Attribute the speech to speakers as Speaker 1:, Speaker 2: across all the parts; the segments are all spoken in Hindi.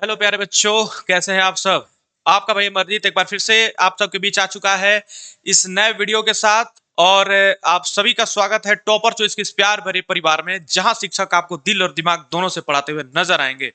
Speaker 1: हेलो प्यारे बच्चों, कैसे हैं आप सब। आपका भाई मर्जीत एक बार फिर से आप सबके बीच आ चुका है इस नए वीडियो के साथ। और आप सभी का स्वागत है टॉपर चॉइस के इस प्यार भरे परिवार में, जहां शिक्षक आपको दिल और दिमाग दोनों से पढ़ाते हुए नजर आएंगे।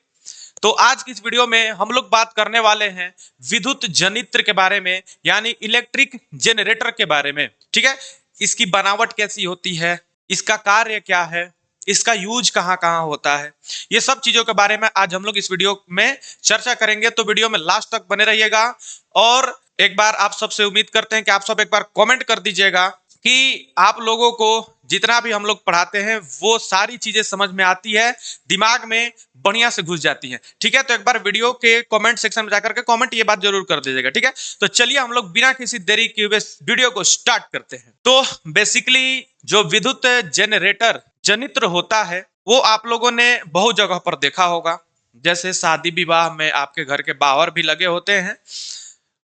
Speaker 1: तो आज की इस वीडियो में हम लोग बात करने वाले हैं विद्युत जनित्र के बारे में, यानी इलेक्ट्रिक जनरेटर के बारे में। ठीक है, इसकी बनावट कैसी होती है, इसका कार्य क्या है, इसका यूज कहाँ कहाँ होता है, ये सब चीजों के बारे में आज हम लोग इस वीडियो में चर्चा करेंगे। तो वीडियो में लास्ट तक बने रहिएगा। और एक बार आप सबसे उम्मीद करते हैं कि आप सब एक बार कमेंट कर दीजिएगा कि आप लोगों को जितना भी हम लोग पढ़ाते हैं वो सारी चीजें समझ में आती है, दिमाग में बढ़िया से घुस जाती है। ठीक है, तो एक बार वीडियो के कमेंट सेक्शन में जाकर के कमेंट ये बात जरूर कर दीजिएगा। ठीक है, तो चलिए हम लोग बिना किसी देरी किए हुए वीडियो को स्टार्ट करते हैं। तो बेसिकली जो विद्युत जनरेटर जनित्र होता है वो आप लोगों ने बहुत जगह पर देखा होगा, जैसे शादी विवाह में आपके घर के बाहर भी लगे होते हैं।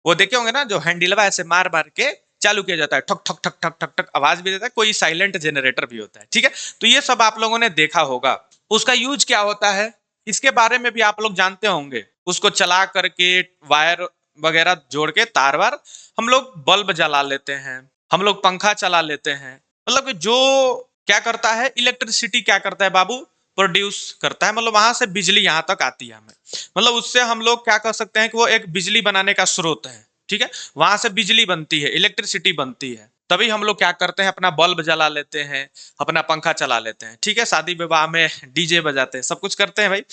Speaker 1: वो देखे होंगे ना, जो हैंडलवा ऐसे मार मार के चालू किया जाता है, ठक ठक ठक ठक ठक ठक आवाज भी देता है। कोई साइलेंट जनरेटर भी होता है। ठीक है, तो ये सब आप लोगों ने देखा होगा। उसका यूज क्या होता है इसके बारे में भी आप लोग जानते होंगे। उसको चला करके वायर वगैरह जोड़ के तार वार हम लोग बल्ब जला लेते हैं, हम लोग पंखा चला लेते हैं। मतलब कि जो क्या करता है, इलेक्ट्रिसिटी क्या करता है बाबू, प्रोड्यूस करता है। मतलब वहां से बिजली यहां तक आती है हमें। मतलब उससे हम लोग क्या कर सकते हैं कि वो एक बिजली बनाने का स्रोत है। ठीक है, वहां से बिजली बनती है, इलेक्ट्रिसिटी बनती है। तभी हम लोग क्या करते हैं, अपना बल्ब जला लेते हैं, अपना पंखा चला लेते हैं। ठीक है, शादी विवाह में डीजे बजाते हैं, सब कुछ करते हैं भाई।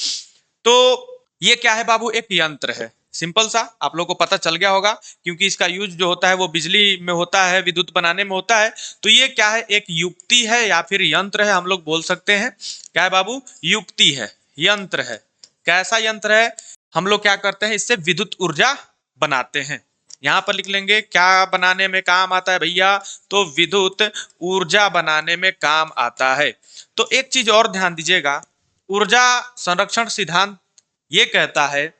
Speaker 1: तो ये क्या है बाबू, एक यंत्र है। सिंपल सा आप लोगों को पता चल गया होगा, क्योंकि इसका यूज जो होता है वो बिजली में होता है, विद्युत बनाने में होता है। तो ये क्या है, एक युक्ति है या फिर यंत्र है, हम लोग बोल सकते हैं। क्या है बाबू, युक्ति है, यंत्र है। कैसा यंत्र है, हम लोग क्या करते हैं, इससे विद्युत ऊर्जा बनाते हैं। यहां पर लिख लेंगे क्या बनाने में काम आता है भैया, तो विद्युत ऊर्जा बनाने में काम आता है। तो एक चीज और ध्यान दीजिएगा, ऊर्जा संरक्षण सिद्धांत ये कहता है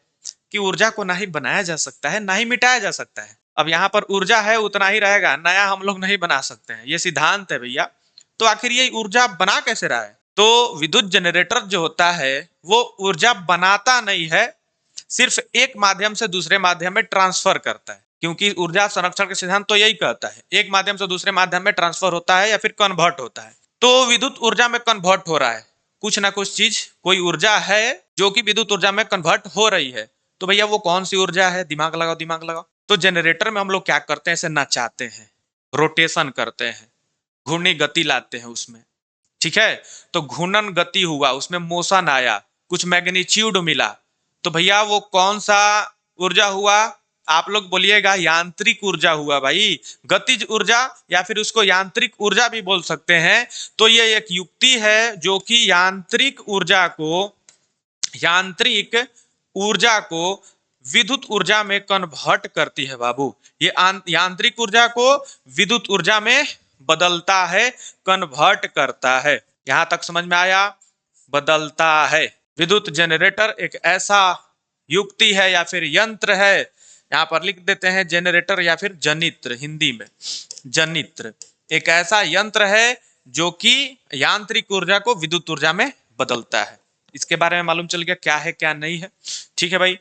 Speaker 1: कि ऊर्जा को ना ही बनाया जा सकता है ना ही मिटाया जा सकता है। अब यहाँ पर ऊर्जा है उतना ही रहेगा, नया हम लोग नहीं बना सकते हैं, ये सिद्धांत है भैया। तो आखिर ये ऊर्जा बना कैसे रहा है, तो विद्युत जनरेटर जो होता है वो ऊर्जा बनाता नहीं है, सिर्फ एक माध्यम से दूसरे माध्यम में ट्रांसफर करता है। क्योंकि ऊर्जा संरक्षण के सिद्धांत तो यही कहता है, एक माध्यम से दूसरे माध्यम में ट्रांसफर होता है या फिर कन्वर्ट होता है। तो विद्युत ऊर्जा में कन्वर्ट हो रहा है, कुछ ना कुछ चीज, कोई ऊर्जा है जो कि विद्युत ऊर्जा में कन्वर्ट हो रही है। तो भैया वो कौन सी ऊर्जा है, दिमाग लगाओ दिमाग लगाओ। तो जनरेटर में हम लोग क्या करते हैं, इसे नचाते हैं, रोटेशन करते हैं, घूर्णी गति लाते हैं उसमें। ठीक है, तो घूर्णन गति हुआ, उसमें मोशन आया, कुछ मैग्नीट्यूड मिला। तो भैया वो कौन सा ऊर्जा हुआ, आप लोग बोलिएगा यांत्रिक ऊर्जा हुआ भाई। गतिज ऊर्जा या फिर उसको यांत्रिक ऊर्जा भी बोल सकते हैं। तो ये एक युक्ति है जो कि यांत्रिक ऊर्जा को विद्युत ऊर्जा में कन्वर्ट करती है बाबू। ये यांत्रिक ऊर्जा को विद्युत ऊर्जा में बदलता है, कन्वर्ट करता है। यहां तक समझ में आया, बदलता है। विद्युत जनरेटर एक ऐसा युक्ति है या फिर यंत्र है, यहां पर लिख देते हैं जनरेटर या फिर जनित्र, हिंदी में जनित्र एक ऐसा यंत्र है जो कि यांत्रिक ऊर्जा को विद्युत ऊर्जा में बदलता है। इसके बारे में मालूम चल गया क्या है क्या नहीं है। ठीक है भाई,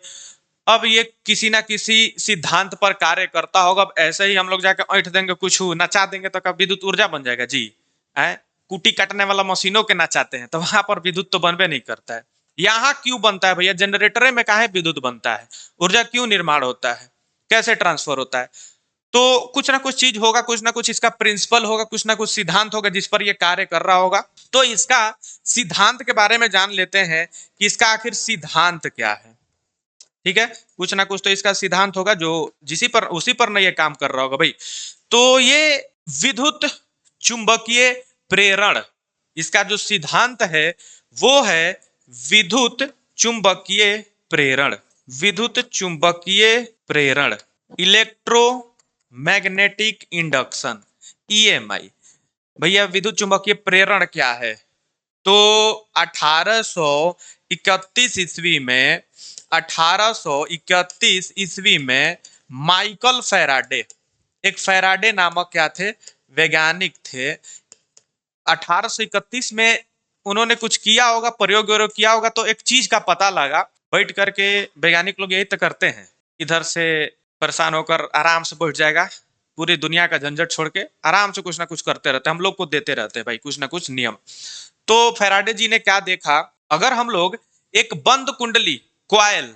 Speaker 1: अब ये किसी ना किसी सिद्धांत पर कार्य करता होगा। अब ऐसे ही हम लोग जाकर ऐंठ देंगे, कुछ नचा देंगे तो कब विद्युत ऊर्जा बन जाएगा जी। है, कुटी काटने वाला मशीनों के नचाते हैं तो वहां पर विद्युत तो बनबे नहीं करता है। यहाँ क्यों बनता है भैया, जनरेटर में काहे विद्युत बनता है, ऊर्जा क्यों निर्माण होता है, कैसे ट्रांसफर होता है। तो कुछ ना कुछ चीज होगा, कुछ ना कुछ इसका प्रिंसिपल होगा, कुछ ना कुछ सिद्धांत होगा जिस पर यह कार्य कर रहा होगा। तो इसका सिद्धांत के बारे में जान लेते हैं कि इसका आखिर सिद्धांत क्या है। ठीक है, कुछ ना कुछ तो इसका सिद्धांत होगा जो उसी पर ना ये काम कर रहा होगा भाई। तो ये विद्युत चुंबकीय प्रेरण, इसका जो सिद्धांत है वो है विद्युत चुंबकीय प्रेरण। विद्युत चुंबकीय प्रेरण, इलेक्ट्रोमैग्नेटिक इंडक्शन, ईएमआई। भैया विद्युत चुंबकीय प्रेरण क्या है, तो 1831 ईस्वी में माइकल फैराडे, एक फैराडे नामक क्या थे, वैज्ञानिक थे। 1831 में उन्होंने कुछ किया होगा, प्रयोग किया होगा, तो एक चीज का पता लगा बैठ करके वैज्ञानिक लोग यही तो करते हैं, इधर से परेशान होकर आराम से बैठ जाएगा, पूरी दुनिया का झंझट छोड़ के आराम से कुछ ना कुछ करते रहते हैं, हम लोग को देते रहते हैं भाई कुछ ना कुछ नियम। तो फैराडे जी ने क्या देखा, अगर हम लोग एक बंद कुंडली क्वाइल,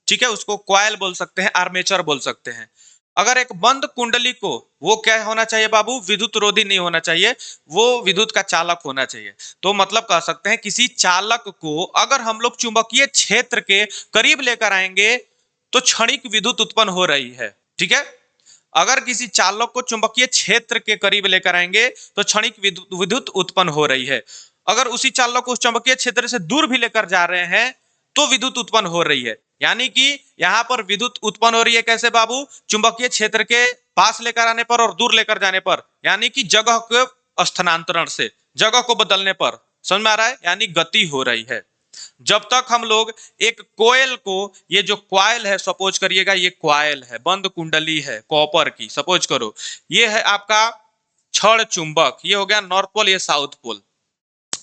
Speaker 1: ठीक है, उसको क्वाइल बोल सकते हैं, आर्मेचर बोल सकते हैं, अगर एक बंद कुंडली को, वो क्या होना चाहिए बाबू, विद्युत रोधी नहीं होना चाहिए, वो विद्युत का चालक होना चाहिए। तो मतलब कह सकते हैं किसी चालक को अगर हम लोग चुंबकीय क्षेत्र के करीब लेकर आएंगे तो क्षणिक विद्युत उत्पन्न हो रही है, ठीक है। अगर किसी चालक को चुंबकीय क्षेत्र के करीब लेकर आएंगे तो क्षणिक विद्युत उत्पन्न हो रही है। अगर उसी चालक को उस चुंबकीय क्षेत्र से दूर भी लेकर जा रहे हैं तो विद्युत उत्पन्न हो रही है। यानी कि यहां पर विद्युत उत्पन्न हो रही है कैसे बाबू, चुंबकीय क्षेत्र के पास लेकर आने पर और दूर लेकर जाने पर, यानी कि जगह के स्थानांतरण से, जगह को बदलने पर, समझ में आ रहा है, यानी गति हो रही है। जब तक हम लोग एक कोयल को, ये जो क्वाइल है, सपोज करिएगा ये क्वाइल है, बंद कुंडली है कॉपर की, सपोज करो ये है आपका क्षण चुंबक, ये हो गया नॉर्थ पोल, ये साउथ पोल,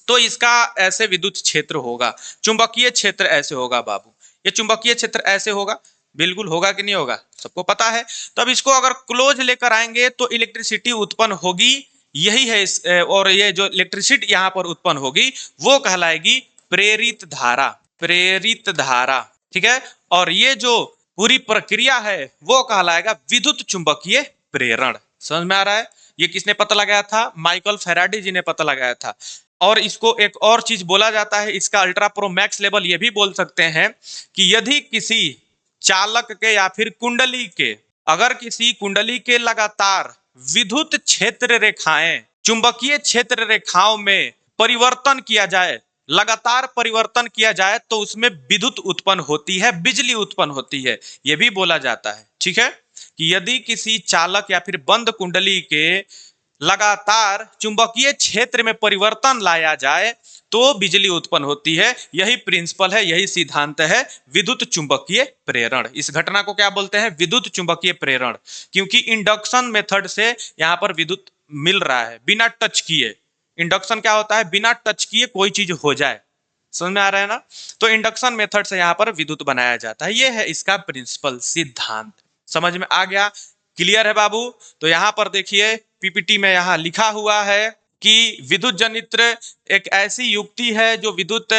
Speaker 1: तो इसका ऐसे विद्युत क्षेत्र होगा, चुंबकीय क्षेत्र ऐसे होगा बाबू, ये चुंबकीय क्षेत्र ऐसे होगा, बिल्कुल होगा कि नहीं होगा, सबको पता है। तब इसको अगर क्लोज लेकर आएंगे तो इलेक्ट्रिसिटी उत्पन्न होगी, यही है और ये जो इलेक्ट्रिसिटी यहां पर उत्पन्न होगी वो कहलाएगी प्रेरित धारा, प्रेरित धारा, ठीक है। और ये जो पूरी प्रक्रिया है वो कहलाएगा विद्युत चुंबकीय प्रेरण। समझ में आ रहा है, ये किसने पता लगाया था, माइकल फैराडे जी ने पता लगाया था। और इसको एक और चीज बोला जाता है, इसका अल्ट्रा प्रो मैक्स लेवल ये भी बोल सकते हैं कि यदि किसी चालक के या फिर कुंडली के, अगर किसी कुंडली के लगातार विद्युत क्षेत्र रेखाएं चुंबकीय क्षेत्र रेखाओं में परिवर्तन किया जाए, लगातार परिवर्तन किया जाए तो उसमें विद्युत उत्पन्न होती है, बिजली उत्पन्न होती है, यह भी बोला जाता है, ठीक है, कि यदि किसी चालक या फिर बंद कुंडली के लगातार चुंबकीय क्षेत्र में परिवर्तन लाया जाए तो बिजली उत्पन्न होती है। यही प्रिंसिपल है, यही सिद्धांत है विद्युत चुंबकीय प्रेरण। इस घटना को क्या बोलते हैं, विद्युत चुंबकीय प्रेरण, क्योंकि इंडक्शन मेथड से यहां पर विद्युत मिल रहा है बिना टच किए। इंडक्शन क्या होता है, बिना टच किए कोई चीज हो जाए, समझ में आ रहा है ना। तो इंडक्शन मेथड से यहां पर विद्युत बनाया जाता है, ये है इसका प्रिंसिपल सिद्धांत। समझ में आ गया, क्लियर है बाबू। तो यहां पर देखिए पीपीटी में यहां लिखा हुआ है कि विद्युत जनित्र एक ऐसी युक्ति है जो विद्युत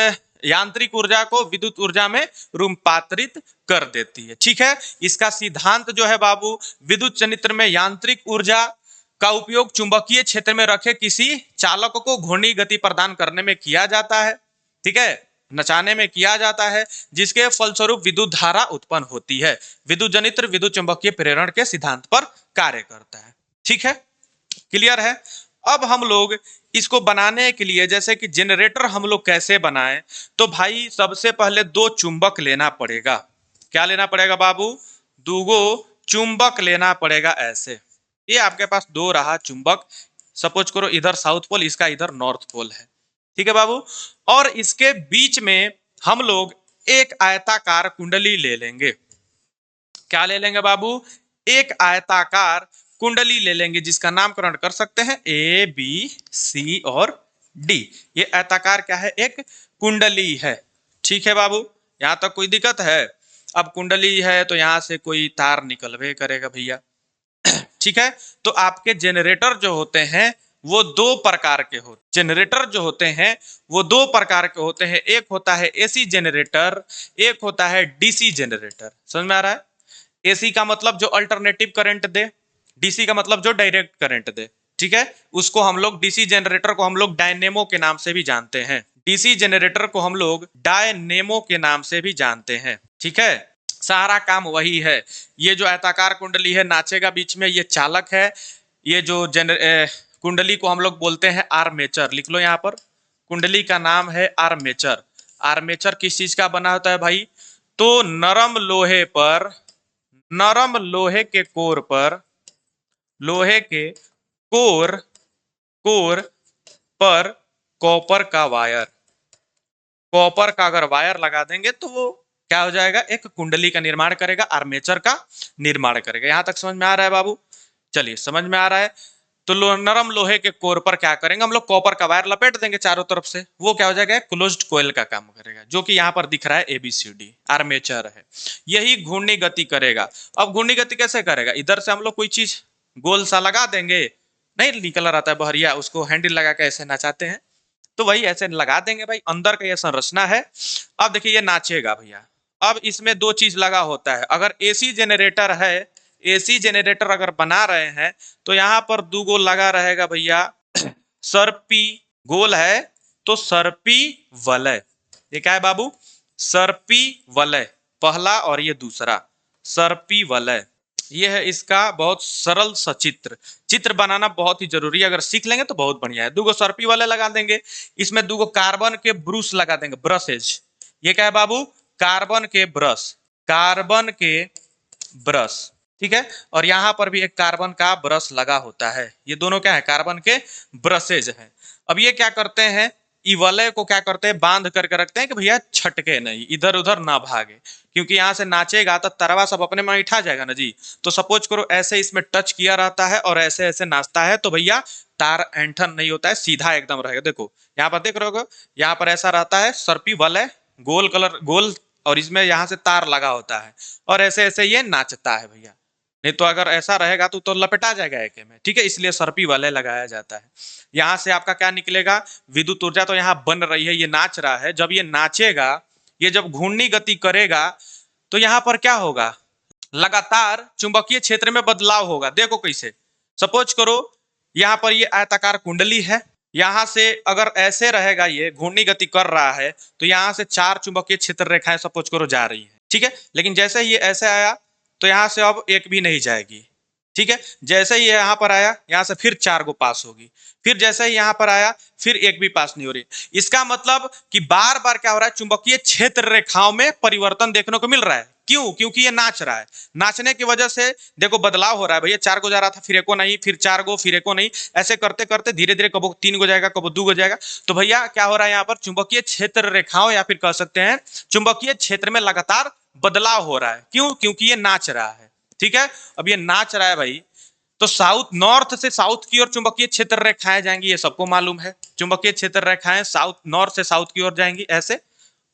Speaker 1: यांत्रिक ऊर्जा को विद्युत ऊर्जा में रूपांतरित कर देती है, ठीक है। इसका सिद्धांत जो है बाबू, विद्युत जनित्र में यांत्रिक ऊर्जा का उपयोग चुंबकीय क्षेत्र में रखे किसी चालक को घूर्णी गति प्रदान करने में किया जाता है, ठीक है, नचाने में किया जाता है, जिसके फलस्वरूप विद्युत धारा उत्पन्न होती है। विद्युत जनित्र विद्युत चुंबकीय प्रेरण के सिद्धांत पर कार्य करता है, ठीक है, क्लियर है। अब हम लोग इसको बनाने के लिए, जैसे कि जनरेटर हम लोग कैसे बनाएं, तो भाई सबसे पहले दो चुंबक लेना पड़ेगा। क्या लेना पड़ेगा बाबू, दो चुंबक लेना पड़ेगा। ऐसे ये आपके पास दो रहा चुंबक, सपोज करो इधर साउथ पोल, इसका इधर नॉर्थ पोल है, ठीक है बाबू। और इसके बीच में हम लोग एक आयताकार कुंडली ले लेंगे। क्या ले लेंगे बाबू, एक आयताकार कुंडली ले लेंगे जिसका नामकरण कर सकते हैं ए बी सी और डी। ये आयताकार क्या है, एक कुंडली है, ठीक है बाबू, यहां तक कोई दिक्कत है। अब कुंडली है तो यहां से कोई तार निकलवे करेगा भैया, ठीक है। तो आपके जनरेटर जो होते हैं वो दो प्रकार के होते, जनरेटर जो होते हैं वो दो प्रकार के होते हैं, एक होता है एसी जनरेटर, एक होता है डीसी जनरेटर। समझ में आ रहा है, एसी का मतलब जो अल्टरनेटिव करंट दे, डीसी का मतलब जो डायरेक्ट करंट दे, ठीक है। उसको हम लोग डीसी जनरेटर को हम लोग डायनेमो के नाम से भी जानते हैं, डीसी जनरेटर को हम लोग डायनेमो के नाम से भी जानते हैं, ठीक है। सारा काम वही है। ये जो आयताकार कुंडली है नाचेगा बीच में, ये चालक है। ये जो कुंडली को हम लोग बोलते हैं आर्मेचर, लिख लो यहाँ पर, कुंडली का नाम है आर्मेचर। आर्मेचर किस चीज का बना होता है भाई, तो नरम लोहे पर, नरम लोहे के कोर पर, लोहे के कोर कोर पर कॉपर का वायर, कॉपर का अगर वायर लगा देंगे तो वो क्या हो जाएगा, एक कुंडली का निर्माण करेगा, आर्मेचर का निर्माण करेगा। यहां तक समझ में आ रहा है बाबू, चलिए समझ में आ रहा है। तो नरम लोहे के कोर पर क्या करेंगे हम लोग, कॉपर का वायर लपेट देंगे चारों तरफ से, वो क्या हो जाएगा, क्लोज्ड कोयल का काम करेगा, जो कि यहाँ पर दिख रहा है ABCD आर्मेचर है, यही घूर्णी गति करेगा। अब घूर्णी गति कैसे करेगा, इधर से हम लोग कोई चीज गोल सा लगा देंगे, नहीं निकल आता है बहरिया, उसको हैंडल लगा के ऐसे नचाते हैं, तो वही ऐसे लगा देंगे भाई, अंदर का ये संरचना है। अब देखिए ये नाचेगा भैया। अब इसमें दो चीज लगा होता है, अगर AC जेनरेटर है, AC जेनरेटर अगर बना रहे हैं तो यहाँ पर दो गोल लगा रहेगा भैया, सर्पी गोल है तो सर्पी वलय, ये क्या है बाबू, सर्पी वलय पहला और ये दूसरा सर्पी वलय, ये है इसका बहुत सरल सचित्र। चित्र बनाना बहुत ही जरूरी है, अगर सीख लेंगे तो बहुत बढ़िया है। दूगो सर्पी वाले लगा देंगे, इसमें दूगो कार्बन के ब्रूस लगा देंगे, ब्रशेज, ये क्या है बाबू, कार्बन के ब्रश, कार्बन के ब्रश, ठीक है। और यहाँ पर भी एक कार्बन का ब्रश लगा होता है, ये दोनों क्या है, कार्बन के ब्रशेज हैं। अब ये क्या करते हैं, वलय को क्या करते हैं, बांध करके रखते हैं कि भैया छटके नहीं, इधर उधर ना भागे, क्योंकि यहाँ से नाचेगा तो तरवा सब अपने में उठा जाएगा ना जी। तो सपोज करो ऐसे इसमें टच किया रहता है और ऐसे ऐसे नाचता है, तो भैया तार एंठन नहीं होता है, सीधा एकदम रहेगा। देखो यहाँ पर देख रहे हो, यहाँ पर ऐसा रहता है सर्पी वलय, गोल कलर गोल, और इसमें यहाँ से तार लगा होता है, और ऐसे ऐसे ये नाचता है भैया। नहीं तो अगर ऐसा रहेगा तो लपेटा जाएगा एक में, ठीक है, इसलिए सर्पी वाले लगाया जाता है। यहाँ से आपका क्या निकलेगा, विद्युत ऊर्जा तो यहाँ बन रही है, ये नाच रहा है, जब ये नाचेगा, ये जब घूर्णी गति करेगा तो यहाँ पर क्या होगा, लगातार चुंबकीय क्षेत्र में बदलाव होगा। देखो कैसे, सपोज करो यहाँ पर ये आयताकार कुंडली है, यहाँ से अगर ऐसे रहेगा, ये घूर्णी गति कर रहा है, तो यहाँ से 4 चुंबकीय क्षेत्र रेखाएं सपोज करो जा रही है, ठीक है। लेकिन जैसे ही ये ऐसे आया तो यहाँ से अब एक भी नहीं जाएगी, ठीक है। जैसे ही यहाँ पर आया, यहाँ से फिर 4 गो पास होगी, फिर जैसे ही यहाँ पर आया फिर एक भी पास नहीं हो रही। इसका मतलब कि बार बार क्या हो रहा है, चुंबकीय क्षेत्र रेखाओं में परिवर्तन देखने को मिल रहा है। क्यों, क्योंकि ये नाच रहा है, नाचने की वजह से देखो बदलाव हो रहा है भैया। 4 गो जा रहा था, फिर एको नहीं, फिर 4 गो, फिर एको नहीं, ऐसे करते करते धीरे धीरे कबो 3 गो जाएगा, कबो 2 गो जाएगा। तो भैया क्या हो रहा है, यहाँ पर चुंबकीय क्षेत्र रेखाओं या फिर कह सकते हैं चुंबकीय क्षेत्र में लगातार बदलाव हो रहा है। क्यों, क्योंकि ये नाच रहा है, ठीक है। अब ये नाच रहा है भाई, तो साउथ, नॉर्थ से साउथ की ओर चुंबकीय क्षेत्र रेखाएं जाएंगी, ये सबको मालूम है। चुंबकीय क्षेत्र रेखाएं साउथ, नॉर्थ से साउथ की ओर जाएंगी ऐसे।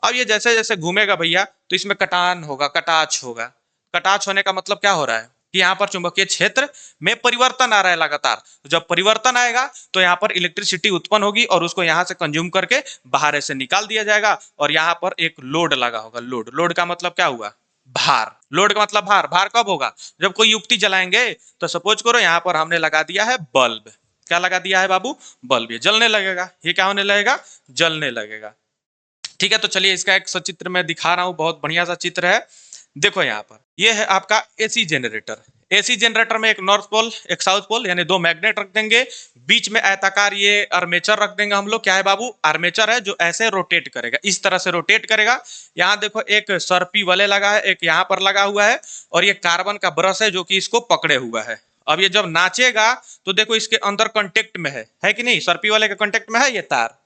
Speaker 1: अब ये जैसे जैसे घूमेगा भैया तो इसमें कटान होगा, कटाच होगा। कटाच होने का मतलब क्या हो रहा है कि यहाँ पर चुंबकीय क्षेत्र में परिवर्तन आ रहा है लगातार। तो जब परिवर्तन आएगा तो यहाँ पर इलेक्ट्रिसिटी उत्पन्न होगी और उसको यहाँ से कंज्यूम करके बाहर ऐसे निकाल दिया जाएगा, और यहाँ पर एक लोड लगा होगा। लोड, लोड का मतलब क्या हुआ, भार। लोड का मतलब भार। भार कब होगा, जब कोई युक्ति जलाएंगे, तो सपोज करो यहाँ पर हमने लगा दिया है बल्ब। क्या लगा दिया है बाबू, बल्ब। ये जलने लगेगा, ये क्या होने लगेगा, जलने लगेगा, ठीक है। तो चलिए इसका एक सचित्र मैं दिखा रहा हूं, बहुत बढ़िया सा चित्र है। देखो यहाँ पर ये है आपका AC जेनरेटर। AC जेनरेटर में एक नॉर्थ पोल, एक साउथ पोल, यानी 2 मैग्नेट रख देंगे, बीच में आयताकार ये आर्मेचर रख देंगे हम लोग। क्या है बाबू, आर्मेचर है, जो ऐसे रोटेट करेगा, इस तरह से रोटेट करेगा। यहाँ देखो एक सर्पी वाले लगा है, एक यहाँ पर लगा हुआ है, और ये कार्बन का ब्रश है जो कि इसको पकड़े हुआ है। अब ये जब नाचेगा तो देखो इसके अंदर कांटेक्ट में है कि नहीं, सर्पी वाले के कांटेक्ट में है ये तार,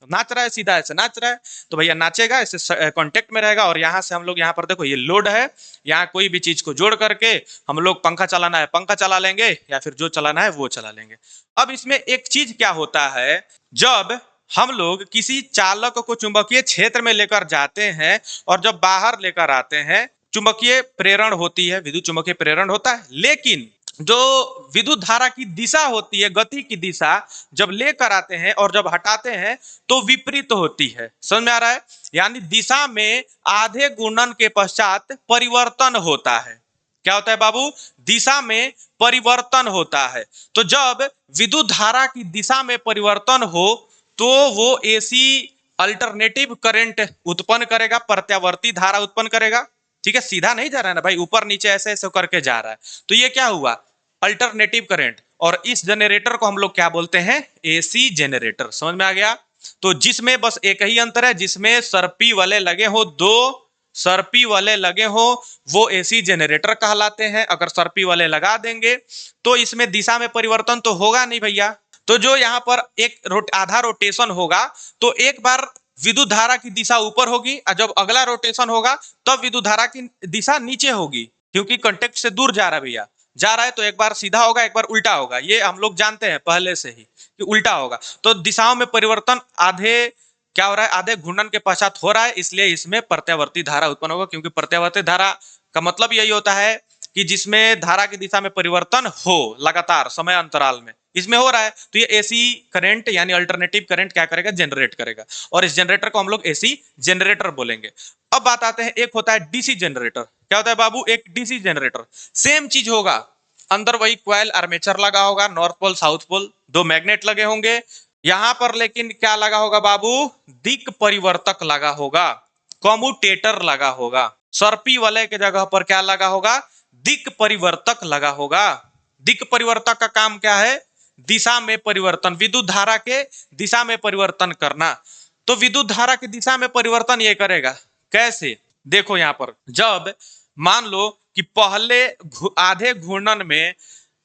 Speaker 1: नाच रहा है, सीधा ऐसे नाच रहा है, तो भैया नाचेगा, ऐसे कांटेक्ट में रहेगा। और यहाँ से हम लोग, यहाँ पर देखो ये लोड है, यहाँ कोई भी चीज को जोड़ करके हम लोग पंखा चलाना है पंखा चला लेंगे, या फिर जो चलाना है वो चला लेंगे। अब इसमें एक चीज क्या होता है, जब हम लोग किसी चालक को चुंबकीय क्षेत्र में लेकर जाते हैं और जब बाहर लेकर आते हैं, चुंबकीय प्रेरण होती है, विद्युत चुंबकीय प्रेरण होता है, लेकिन जो विद्युत धारा की दिशा होती है, गति की दिशा, जब लेकर आते हैं और जब हटाते हैं तो विपरीत होती है। समझ में आ रहा है, यानी दिशा में आधे गुणन के पश्चात परिवर्तन होता है। क्या होता है बाबू, दिशा में परिवर्तन होता है। तो जब विद्युत धारा की दिशा में परिवर्तन हो तो वो AC अल्टरनेटिव करंट उत्पन्न करेगा, प्रत्यावर्ती धारा उत्पन्न करेगा, ठीक है। सीधा नहीं जा रहा है ना भाई, ऊपर नीचे ऐसे ऐसे करके जा रहा है, तो ये क्या हुआ, अल्टरनेटिव करंट। और इस जनरेटर को हम लोग क्या बोलते हैं, AC जेनरेटर। समझ में आ गया। तो जिसमें बस एक ही अंतर है, जिसमें सर्पी वाले लगे हो, 2 सर्पी वाले लगे हो, वो AC जेनरेटर कहलाते हैं। अगर सर्पी वाले लगा देंगे तो इसमें दिशा में परिवर्तन तो होगा नहीं भैया। तो जो यहाँ पर एक आधा रोटेशन होगा तो एक बार विद्युत धारा की दिशा ऊपर होगी, और जब अगला रोटेशन होगा तब विद्युत धारा की दिशा नीचे होगी, क्योंकि कांटेक्ट से दूर जा रहा है भैया। जा रहा है तो एक बार सीधा होगा, एक बार उल्टा होगा, ये हम लोग जानते हैं पहले से ही कि उल्टा होगा। तो दिशाओं में परिवर्तन आधे क्या हो रहा है, आधे घूर्णन के पश्चात हो रहा है, इसलिए इसमें प्रत्यावर्ती धारा उत्पन्न होगा। क्योंकि प्रत्यावर्ती धारा का मतलब यही होता है कि जिसमें धारा की दिशा में परिवर्तन हो लगातार समय अंतराल में, इसमें हो रहा है तो ये एसी करंट यानी अल्टरनेटिव करंट क्या करेगा, जनरेट करेगा, और इस जनरेटर को हम लोग एसी जनरेटर बोलेंगे। अब बात आते हैं, एक होता है डीसी जनरेटर। क्या होता है बाबू, एक डीसी जनरेटर, सेम चीज होगा, अंदर वही क्वाइल आर्मेचर लगा होगा, नॉर्थ पोल साउथ पोल, दो मैग्नेट लगे होंगे यहां पर, लेकिन क्या लगा होगा बाबू, दिक् परिवर्तक लगा होगा, कम्यूटेटर लगा होगा। सर्पी वलय के जगह पर क्या लगा होगा, दिक् परिवर्तक लगा होगा। दिक् परिवर्तक का काम क्या है, दिशा में परिवर्तन, विद्युत धारा के दिशा में परिवर्तन करना। तो विद्युत धारा की दिशा में परिवर्तन ये करेगा, कैसे, देखो यहां पर, जब मान लो कि पहले आधे घूर्णन में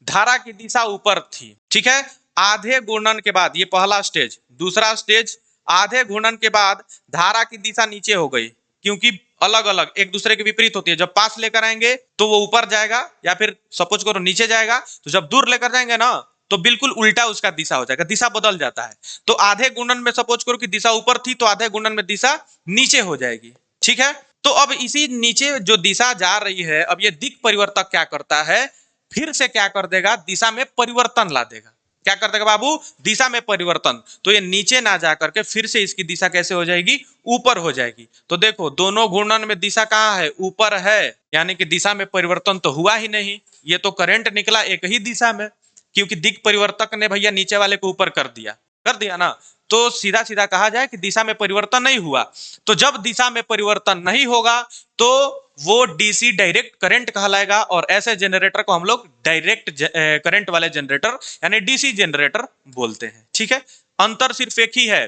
Speaker 1: धारा की दिशा ऊपर थी, ठीक है, आधे घूर्णन के बाद, ये पहला स्टेज, दूसरा स्टेज, आधे घूर्णन के बाद धारा की दिशा नीचे हो गई, क्योंकि अलग अलग एक दूसरे के विपरीत होती है। जब पास लेकर आएंगे तो वो ऊपर जाएगा, या फिर सपोज करो नीचे जाएगा, तो जब दूर लेकर जाएंगे ना तो बिल्कुल उल्टा उसका दिशा हो जाएगा, दिशा बदल जाता है। तो आधे घूर्णन में सपोज करो कि दिशा ऊपर थी, तो आधे घूर्णन में दिशा नीचे हो जाएगी, ठीक है। तो अब इसी नीचे जो दिशा जा रही है, अब ये दिक् परिवर्तक क्या करता है, फिर से क्या कर देगा, दिशा में परिवर्तन ला देगा। क्या कर देगा बाबू, दिशा में परिवर्तन। तो ये नीचे ना जा करके फिर से इसकी दिशा कैसे हो जाएगी, ऊपर हो जाएगी। तो देखो दोनों घूर्णन में दिशा कहाँ है, ऊपर है, यानी कि दिशा में परिवर्तन तो हुआ ही नहीं, ये तो करंट निकला एक ही दिशा में, क्योंकि दिक् परिवर्तक ने भैया नीचे वाले को ऊपर कर दिया ना। तो सीधा सीधा कहा जाए कि दिशा में परिवर्तन नहीं हुआ। तो जब दिशा में परिवर्तन नहीं होगा तो वो डीसी डायरेक्ट करंट कहलाएगा, और ऐसे जनरेटर को हम लोग डायरेक्ट करंट वाले जनरेटर यानी डीसी जनरेटर बोलते हैं, ठीक है। अंतर सिर्फ एक ही है,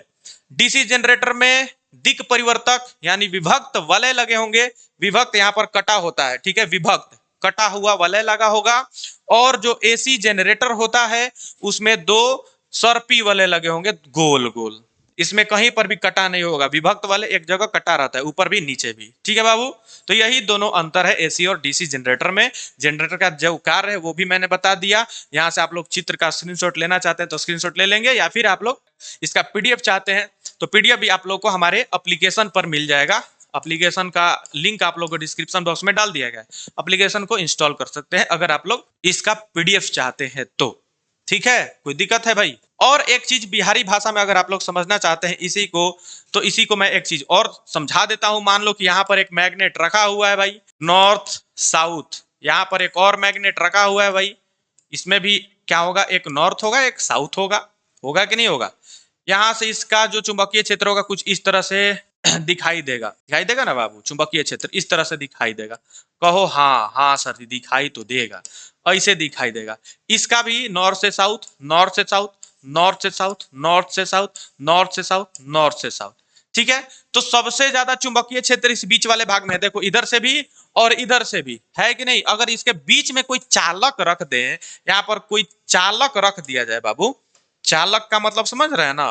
Speaker 1: डीसी जनरेटर में दिक् परिवर्तक यानी विभक्त वलय लगे होंगे, विभक्त यहाँ पर कटा होता है, ठीक है, विभक्त कटा हुआ वलय लगा होगा। और जो एसी जनरेटर होता है उसमें दो सर्पी वलय लगे होंगे गोल गोल, इसमें कहीं पर भी कटा नहीं होगा, विभक्त वाले एक जगह कटा रहता है, ऊपर भी नीचे भी, ठीक है बाबू। तो यही दोनों अंतर है एसी और डीसी जनरेटर में। जनरेटर का जो कार्य है वो भी मैंने बता दिया। यहाँ से आप लोग चित्र का स्क्रीनशॉट लेना चाहते हैं तो स्क्रीनशॉट ले लेंगे, या फिर आप लोग इसका पीडीएफ चाहते हैं तो पीडीएफ भी आप लोग को हमारे एप्लीकेशन पर मिल जाएगा। एप्लीकेशन का लिंक आप लोग को डिस्क्रिप्शन बॉक्स में डाल दिया गया है, एप्लीकेशन को इंस्टॉल कर सकते हैं अगर आप लोग इसका पीडीएफ चाहते हैं तो, ठीक है, कोई दिक्कत है भाई। और एक चीज बिहारी भाषा में अगर आप लोग समझना चाहते हैं इसी को, तो इसी को मैं एक चीज और समझा देता हूं। मान लो कि यहाँ पर एक मैग्नेट रखा हुआ है भाई, नॉर्थ साउथ, यहाँ पर एक और मैग्नेट रखा हुआ है भाई, इसमें भी क्या होगा, एक नॉर्थ होगा एक साउथ होगा, होगा कि नहीं होगा। यहाँ से इसका जो चुंबकीय क्षेत्र होगा कुछ इस तरह से दिखाई देगा ना बाबू, चुंबकीय क्षेत्र इस तरह से दिखाई देगा। कहो हाँ हाँ सर दिखाई तो देगा, ऐसे दिखाई देगा। इसका भी नॉर्थ से साउथ, नॉर्थ से साउथ, नॉर्थ से साउथ, नॉर्थ से साउथ, नॉर्थ से साउथ, नॉर्थ से साउथ, ठीक है। तो सबसे ज्यादा चुंबकीय क्षेत्र इस बीच वाले भाग में है, देखो इधर से भी और इधर से भी है कि नहीं। अगर इसके बीच में कोई चालक रख दे, यहाँ पर कोई चालक रख दिया जाए बाबू, चालक का मतलब समझ रहे हैं ना,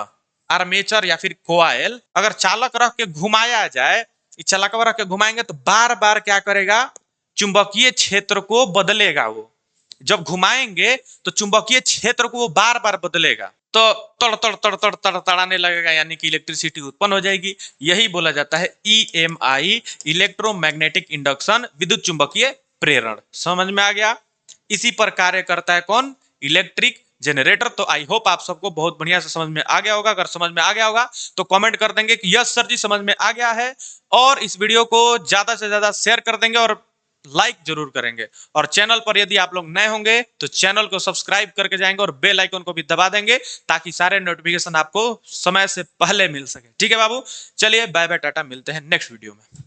Speaker 1: आर्मेचर या फिर कोयल, अगर चालक रख के घुमाया जाए, इस चालक रख के घुमाएंगे तो बार बार क्या करेगा, चुंबकीय क्षेत्र को बदलेगा। वो जब घुमाएंगे तो चुंबकीय क्षेत्र को वो बार बार बदलेगा, तो तड़ तड़ तड़ तड़ तड़ तड़ाने लगेगा, यानी कि इलेक्ट्रिसिटी उत्पन्न हो जाएगी। यही बोला जाता है ईएमआई, इलेक्ट्रोमैग्नेटिक इंडक्शन, विद्युत चुंबकीय प्रेरण। समझ में आ गया। इसी पर कार्य करता है कौन, इलेक्ट्रिक जनरेटर। तो आई होप आप सबको बहुत बढ़िया से समझ में आ गया होगा। अगर समझ में आ गया होगा तो कमेंट कर देंगे कि यस सर जी समझ में आ गया है, और इस वीडियो को ज्यादा से ज्यादा शेयर कर देंगे और लाइक जरूर करेंगे। और चैनल पर यदि आप लोग नए होंगे तो चैनल को सब्सक्राइब करके जाएंगे और बेल आइकन को भी दबा देंगे, ताकि सारे नोटिफिकेशन आपको समय से पहले मिल सके। ठीक है बाबू, चलिए बाय बाय टाटा, मिलते हैं नेक्स्ट वीडियो में।